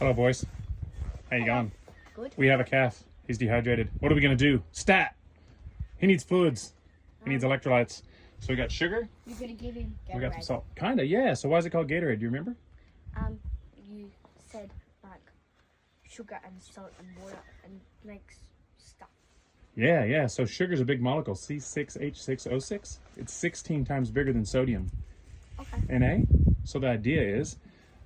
Hello, boys. How you going? Good. We have a calf. He's dehydrated. What are we gonna do? Stat. He needs fluids. He needs electrolytes. So we got sugar. You're gonna give him Gatorade. We got some salt. Kinda, yeah. So why is it called Gatorade? Do you remember? You said like sugar and salt and water and makes stuff. Yeah. So sugar's a big molecule, C6H6O6. It's 16 times bigger than sodium. Okay. Na. So the idea is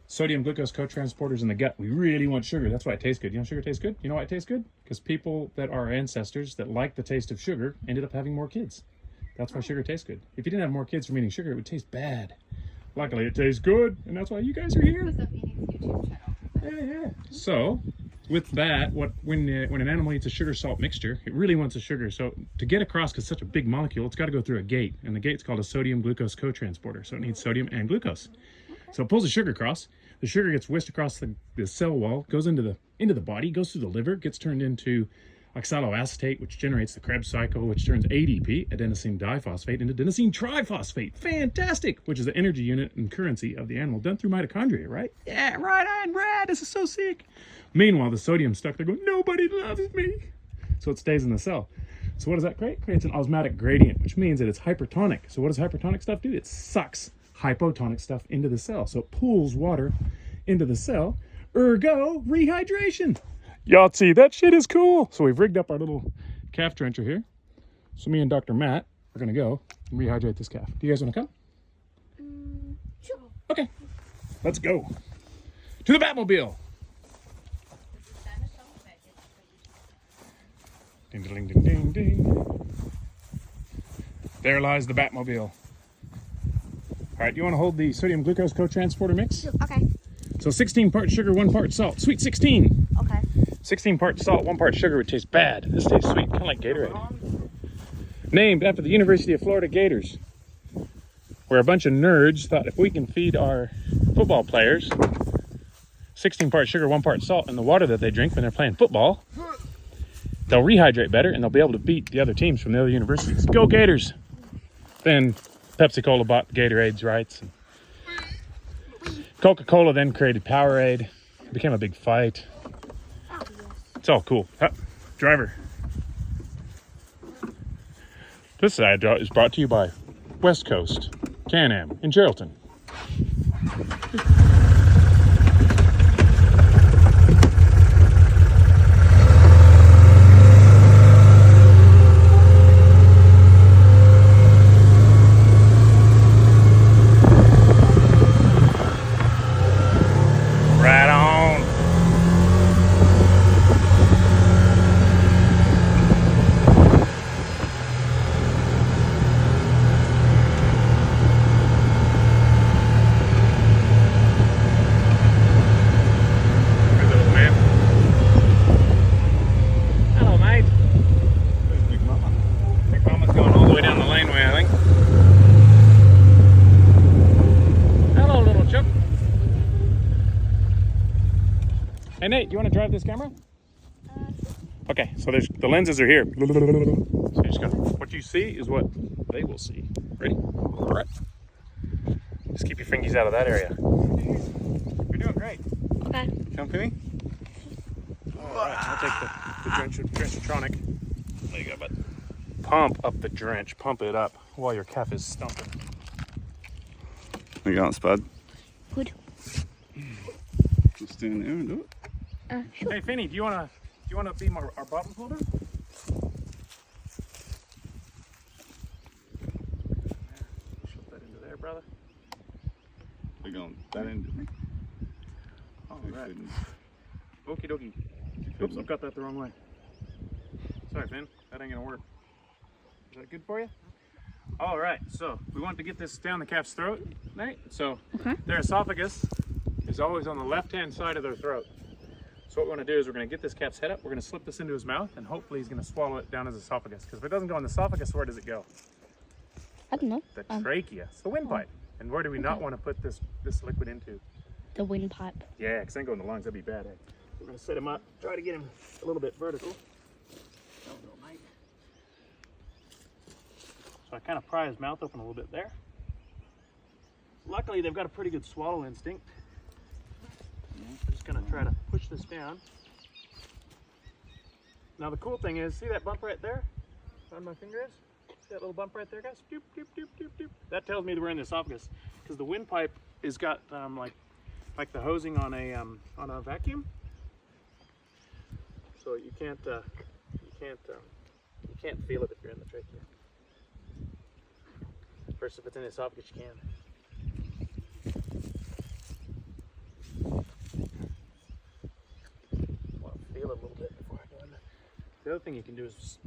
sodium glucose co-transporters in the gut. We really want sugar. That's why it tastes good. You know sugar tastes good? You know why it tastes good? Because people that are our ancestors that like the taste of sugar ended up having more kids. That's why sugar tastes good. If you didn't have more kids from eating sugar, it would taste bad. Luckily, it tastes good, and that's why you guys are here. YouTube channel. Yeah. So, with that, when an animal eats a sugar-salt mixture, it really wants a sugar. So, to get across, because it's such a big molecule, it's got to go through a gate, and the gate's called a sodium glucose co-transporter. So, it needs sodium and glucose. So, it pulls the sugar across. The sugar gets whisked across the cell wall, goes into the body, goes through the liver, gets turned into oxaloacetate, which generates the Krebs cycle, which turns ADP, adenosine diphosphate, into adenosine triphosphate. Fantastic! Which is the energy unit and currency of the animal, done through mitochondria, right? Yeah, right on, rad. This is so sick. Meanwhile, the sodium's stuck there going, nobody loves me. So it stays in the cell. So what does that create? It creates an osmotic gradient, which means that it's hypertonic. So what does hypertonic stuff do? It sucks hypotonic stuff into the cell. So it pulls water into the cell. Ergo, rehydration. Yahtzee, that shit is cool. So we've rigged up our little calf drencher here. So me and Dr. Matt are going to go and rehydrate this calf. Do you guys want to come? Sure. Okay. Let's go. To the Batmobile. Ding, ding, ding, ding, ding. There lies the Batmobile. All right, do you want to hold the sodium glucose co-transporter mix? Okay. So 16 parts sugar, 1 part salt. Sweet 16. Okay. 16 parts salt, 1 part sugar would taste bad. This tastes sweet, kind of like Gatorade. Named after the University of Florida Gators, where a bunch of nerds thought if we can feed our football players 16 parts sugar, 1 part salt in the water that they drink when they're playing football, they'll rehydrate better and they'll be able to beat the other teams from the other universities. Go Gators! Then Pepsi-Cola bought Gatorade's rights. Coca-Cola then created Powerade. It became a big fight. It's all cool. Driver. This ad is brought to you by West Coast, Can-Am in Geraldton. Right on. Good little man. Hello, mate. There's Big Mama. Big Mama's going all the way down the laneway, I think. Hello, little Chuck. Hey Nate, do you want to drive this camera? Okay, so the lenses are here. So you just gotta, what you see is what they will see. Ready? All right. Just keep your fingies out of that area. You're doing great. Okay. Come for me? All right, I'll take the drenchatronic. There you go, bud. Pump up the drench. Pump it up while your calf is stumping. How you going, Spud? Good. Just stand there and do it. Sure. Hey Finny, do you wanna be our bottom holder? Shove that into there, brother. We're going that end. All right. Okie dokie. Oops, I've got that the wrong way. Sorry, Finn. That ain't gonna work. Is that good for you? All right. So we want to get this down the calf's throat, right? So their esophagus is always on the left-hand side of their throat. So what we're going to do is we're going to get this calf's head up, we're going to slip this into his mouth, and hopefully he's going to swallow it down his esophagus. Because if it doesn't go in the esophagus, where does it go? I don't know. The trachea. It's the windpipe. And where do we not want to put this liquid into? The windpipe. Yeah, because then go in the lungs, that'd be bad. Eh? We're going to set him up, try to get him a little bit vertical. Don't go, mate. So I kind of pry his mouth open a little bit there. Luckily, they've got a pretty good swallow instinct. I'm just going to try to push this down. Now the cool thing is, see that bump right there? On my finger is? See that little bump right there, guys? Doop, doop, doop, doop, doop. That tells me that we're in the esophagus, because the windpipe is got like the hosing on a vacuum. So you can't feel it if you're in the trachea. First, if it's in the esophagus, you can. Want to feel it a little bit before I go in there. The other thing you can do is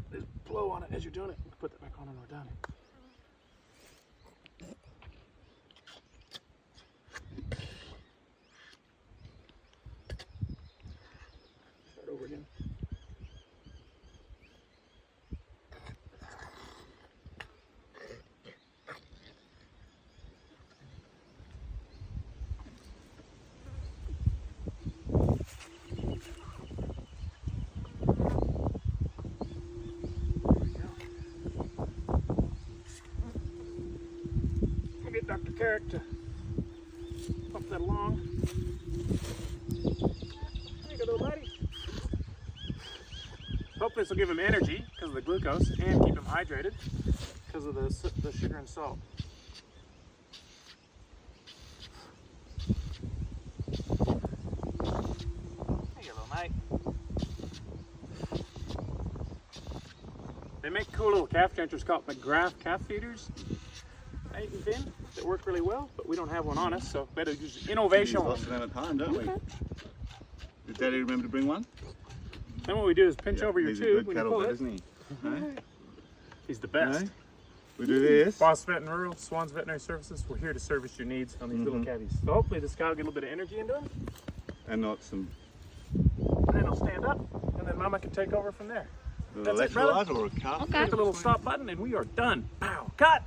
blow on it as you're doing it. You can put that back on when we're done. Start over again. I'll get Dr. Carrick to pump that along. There you go, little buddy. Hopefully this will give him energy because of the glucose and keep him hydrated because of the sugar and salt. There you go, little mate. They make cool little calf trenchers called McGrath calf feeders. 8 and 10 that work really well, but we don't have one on us, so better use innovation. Lots of them at home, don't we? Did Daddy remember to bring one? Then what we do is pinch over your He's tube a good when you cattle pull vet, it. isn't he? No? He's the best. No? We do this. Boss Vet and Rural, Swans Veterinary Services, we're here to service your needs on these little cabbies. So hopefully this guy will get a little bit of energy into him, And not some and then he'll stand up, and then Mama can take over from there. That's it, brother. electrolyte or a calf. Okay. Hit the little stop button, and we are done. Pow! Cut!